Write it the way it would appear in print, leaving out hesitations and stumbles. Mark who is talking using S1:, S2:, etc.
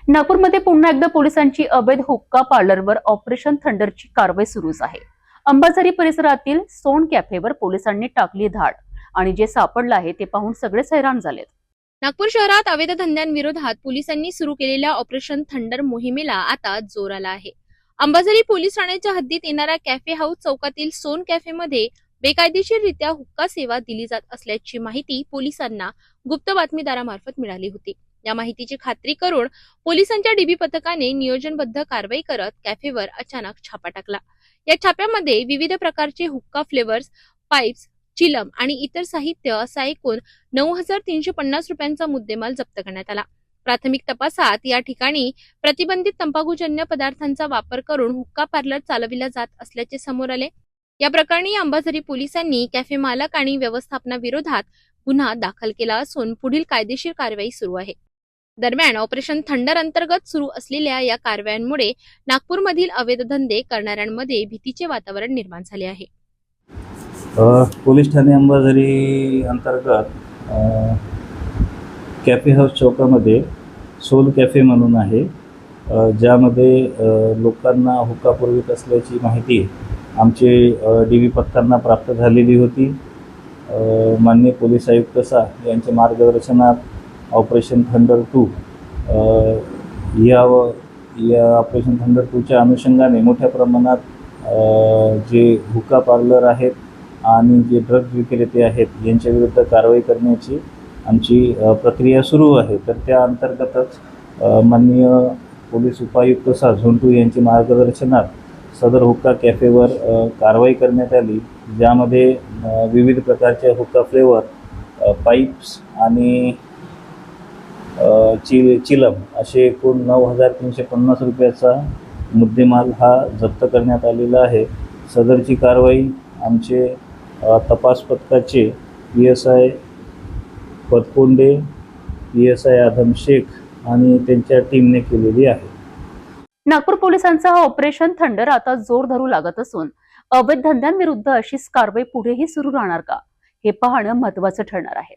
S1: नागपूरमध्ये पुन्हा एकदा पोलिसांची अवैध हुक्का पार्लरवर ऑपरेशन थंडरची कारवाई सुरूच आहे। अंबाझरी परिसरातील सोन कॅफेवर पोलिसांनी टाकली धाड आणि जे सापडलं आहे ते पाहून सगळेच हैराण झालेत।
S2: नागपूर शहरात अवैध धंद्यांविरोधात पोलिसांनी सुरू केलेल्या ऑपरेशन थंडर मोहिमेला आता जोर आला आहे। अंबाझरी पोलीस ठाण्याच्या हद्दीत येणाऱ्या कॅफे हाऊस चौकातील सोन कॅफेमध्ये बेकायदेशीररित्या हुक्का सेवा दिली जात असल्याची माहिती पोलिसांना गुप्त बातमीदारामार्फत मिळाली होती। या माहितीची खात्री करून पोलिसांच्या डीबी पथकाने नियोजनबद्ध कारवाई करत कॅफेवर अचानक छापा टाकला। या छाप्यामध्ये विविध प्रकारचे हुक्का फ्लेवर्स, पाईप्स, चिलम आणि इतर साहित्य असा एकूण 9,350 रुपयांचा मुद्देमाल जप्त करण्यात आला। प्राथमिक तपासात या ठिकाणी प्रतिबंधित तंबाखूजन्य पदार्थांचा वापर करून हुक्का पार्लर चालविला जात असल्याचे समोर आले। या प्रकरणी अंबाझरी पोलिसांनी कॅफे मालक आणि व्यवस्थापनाविरोधात गुन्हा दाखल केला असून पुढील कायदेशीर कारवाई सुरू आहे। दरम्यान ऑपरेशन थंडर अंतर्गत सुरू असलेल्या या कारवायांमुळे नागपूरमधील अवैध धंदे करणाऱ्यांमध्ये भीतीचे वातावरण निर्माण झाले आहे।
S3: पोलीस ठाणे अंबाझरी अंतर्गत कॅफे हाऊस चौकामध्ये सोल कॅफे म्हणून आहे, ज्यामध्ये लोकांना हुक्का पुरवित असल्याची माहिती आमचे डीबी पथकांना प्राप्त झालेली होती। माननीय पोलीस आयुक्त शाह यांच्या मार्गदर्शनात ऑपरेशन थंडर 2 या ऑपरेशन थंडर 2च्या अनुषंगाने मोठ्या प्रमाणात जे हुक्का पार्लर आहेत आणि जे ड्रग्ज विक्रेते आहेत यांच्याविरुद्ध कारवाई करण्याची आमची प्रक्रिया सुरू आहे। तर त्या अंतर्गतच माननीय पोलीस उपायुक्त शाह झोन 2 यांच्या मार्गदर्शनात सदर हुक्का कॅफेवर कारवाई करण्यात आली, ज्यामध्ये विविध प्रकारचे हुक्का फ्लेवर, पाईप्स आणि चिलम असे एकूण 9,350 रुपयाचा मुद्देमाल हा जप्त करण्यात आलेला आहे। सदरची कारवाई आमचे तपास पथकाचे PSI पतकोंडे, PSI आदम शेख आणि त्यांच्या टीमने केलेली आहे।
S1: नागपूर पोलिसांचा हा ऑपरेशन थंडर आता जोर धरू लागत असून अवैध धंद्यांविरुद्ध अशीच कारवाई पुढेही सुरू राहणार का, हे पाहणं महत्त्वाचं ठरणार आहे।